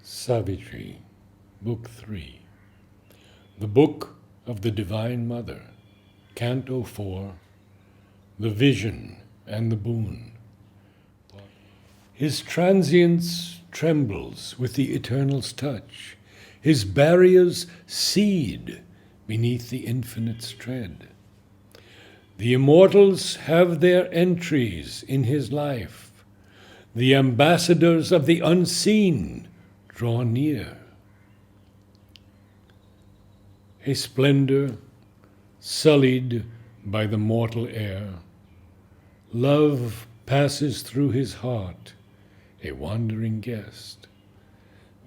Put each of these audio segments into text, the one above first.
Savitri, Book 3. The Book of the Divine Mother, Canto 4, The Vision and the Boon. His transience trembles with the Eternal's touch. His barriers cede beneath the Infinite's tread. The immortals have their entries in his life. The ambassadors of the unseen draw near. A splendor sullied by the mortal air, love passes through his heart, a wandering guest.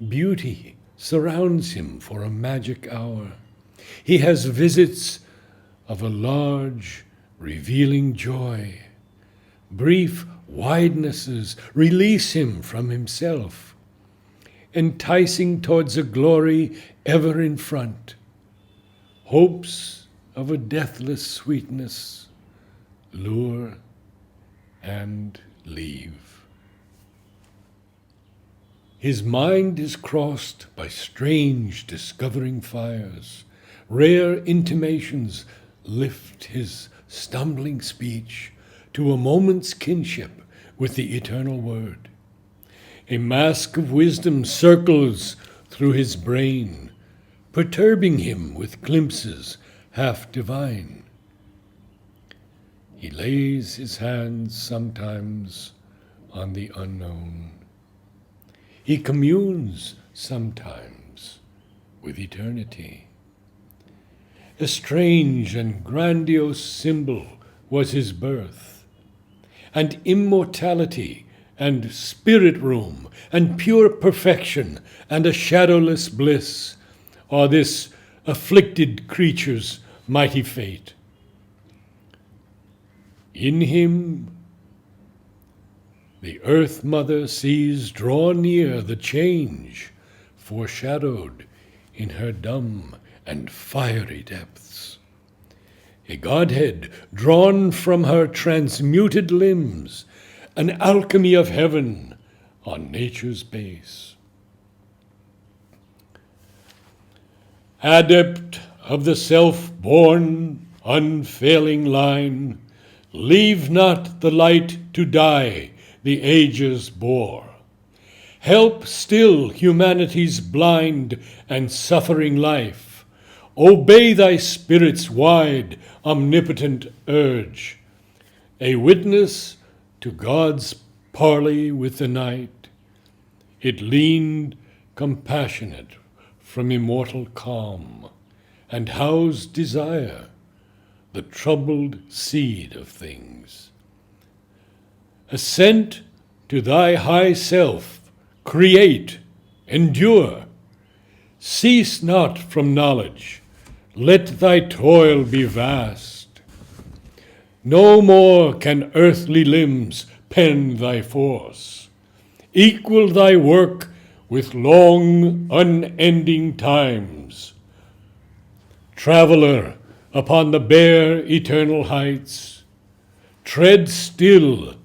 Beauty surrounds him for a magic hour. He has visits of a large, revealing joy. Brief widenesses release him from himself, enticing towards a glory ever in front. Hopes of a deathless sweetness lure and leave. His mind is crossed by strange discovering fires. Rare intimations lift his stumbling speech to a moment's kinship with the eternal word. A mask of wisdom circles through his brain, perturbing him with glimpses half divine. He lays his hands sometimes on the unknown. He communes sometimes with eternity. A strange and grandiose symbol was his birth, and immortality and spirit room and pure perfection and a shadowless bliss are this afflicted creature's mighty fate. In him the Earth Mother sees draw near the change foreshadowed in her dumb and fiery depths. A Godhead drawn from her transmuted limbs, an alchemy of heaven on nature's base. Adept of the self-born, unfailing line, leave not the light to die the ages bore. Help still humanity's blind and suffering life. Obey thy spirit's wide, omnipotent urge. A witness to God's parley with the night, it leaned compassionate from immortal calm, and housed desire, the troubled seed of things. Assent to thy high self, create, endure. Cease not from knowledge, let thy toil be vast. No more can earthly limbs pen thy force. Equal thy work with long, unending times. Traveler upon the bare, eternal heights, tread still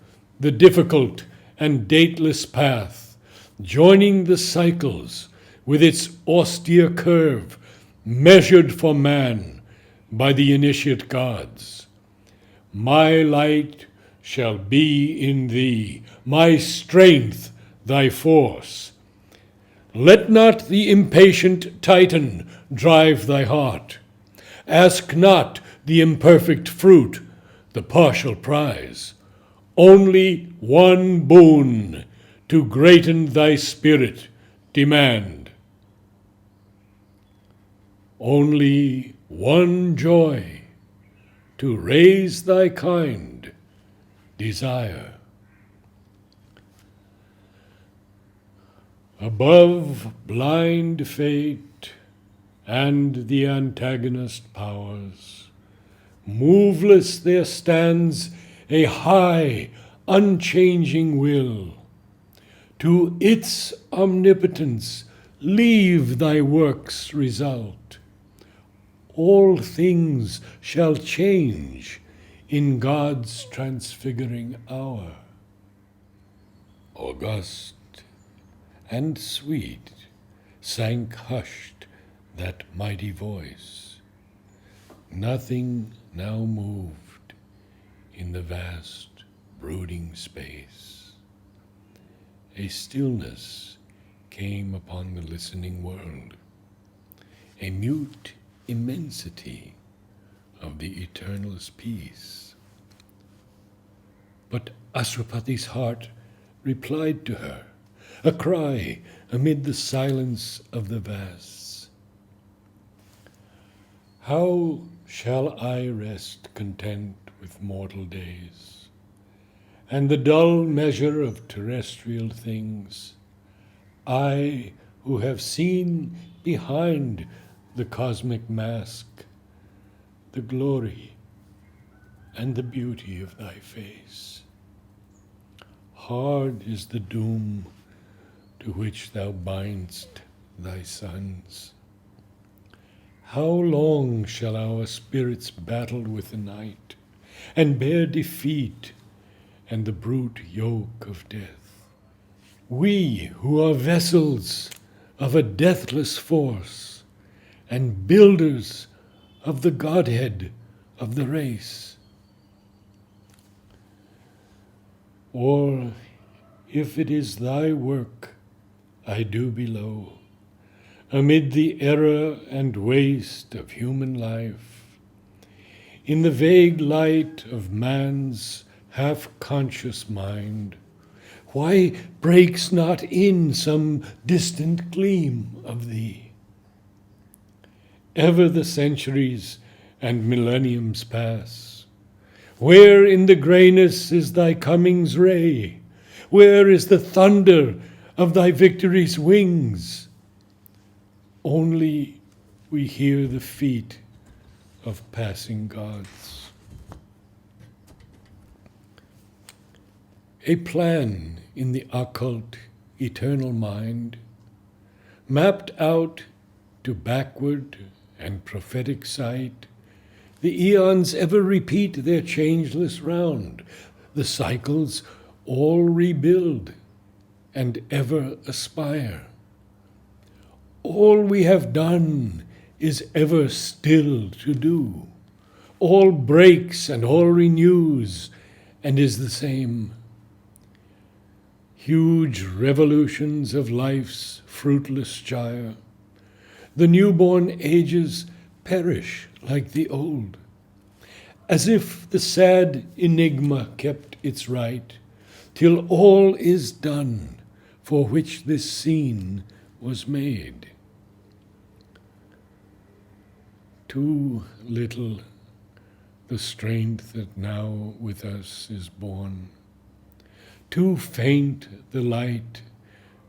the difficult and dateless path, joining the cycles with its austere curve, measured for man by the initiate gods. My light shall be in thee, my strength thy force. Let not the impatient Titan drive thy heart. Ask not the imperfect fruit, the partial prize. Only one boon to greaten thy spirit demand. Only one joy to raise thy kind desire. Above blind fate and the antagonist powers, moveless there stands a high, unchanging will. To its omnipotence leave thy work's result. All things shall change in God's transfiguring hour. August and sweet sank hushed that mighty voice. Nothing now moved in the vast brooding space. A stillness came upon the listening world, a mute immensity of the Eternal's peace. But Aswapati's heart replied to her, a cry amid the silence of the vasts. How shall I rest content with mortal days, and the dull measure of terrestrial things? I who have seen behind the cosmic mask the glory and the beauty of thy face. Hard is the doom to which thou bind'st thy sons. How long shall our spirits battle with the night, and bear defeat and the brute yoke of death? We who are vessels of a deathless force, and builders of the Godhead of the race. Or if it is thy work I do below, amid the error and waste of human life, in the vague light of man's half-conscious mind, why breaks not in some distant gleam of thee? Ever the centuries and millenniums pass. Where in the greyness is thy coming's ray? Where is the thunder of thy victory's wings? Only we hear the feet of passing gods. A plan in the occult, eternal mind, mapped out to backward and prophetic sight, the eons ever repeat their changeless round, the cycles all rebuild and ever aspire. All we have done is ever still to do. All breaks and all renews and is the same. Huge revolutions of life's fruitless gyre, the newborn ages perish like the old, as if the sad enigma kept its right, till all is done for which this scene was made. Too little the strength that now with us is born, too faint the light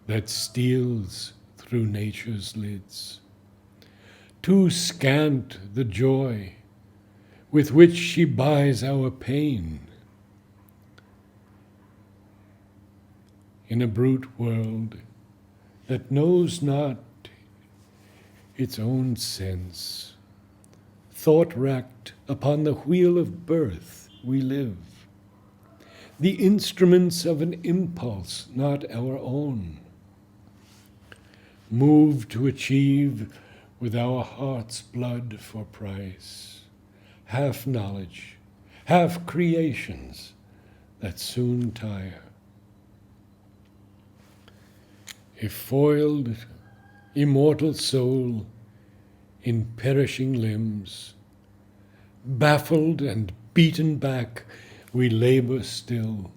that steals through nature's lids, too scant the joy with which she buys our pain. In a brute world that knows not its own sense, thought-racked upon the wheel of birth we live, the instruments of an impulse not our own, moved to achieve with our heart's blood for price, half knowledge, half creations that soon tire. A foiled, immortal soul in perishing limbs, baffled and beaten back, we labor still,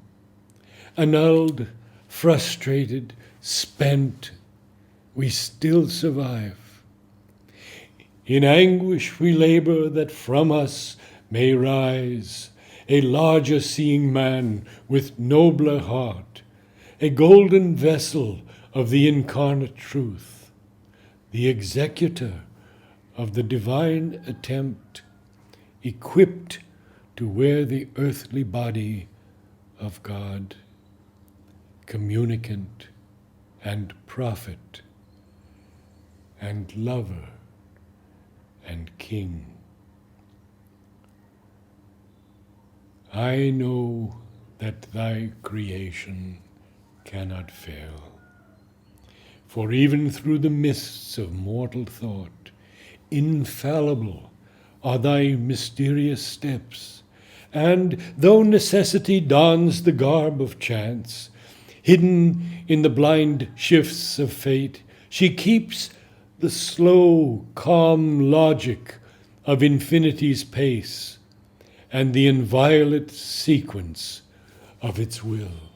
annulled, frustrated, spent, we still survive. In anguish we labor that from us may rise a larger seeing man with nobler heart, a golden vessel of the incarnate truth, the executor of the divine attempt, equipped to wear the earthly body of God, communicant and prophet and lover and king. I know that thy creation cannot fail. For even through the mists of mortal thought, infallible are thy mysterious steps, and though necessity dons the garb of chance, hidden in the blind shifts of fate, she keeps the slow, calm logic of infinity's pace, and the inviolate sequence of its will.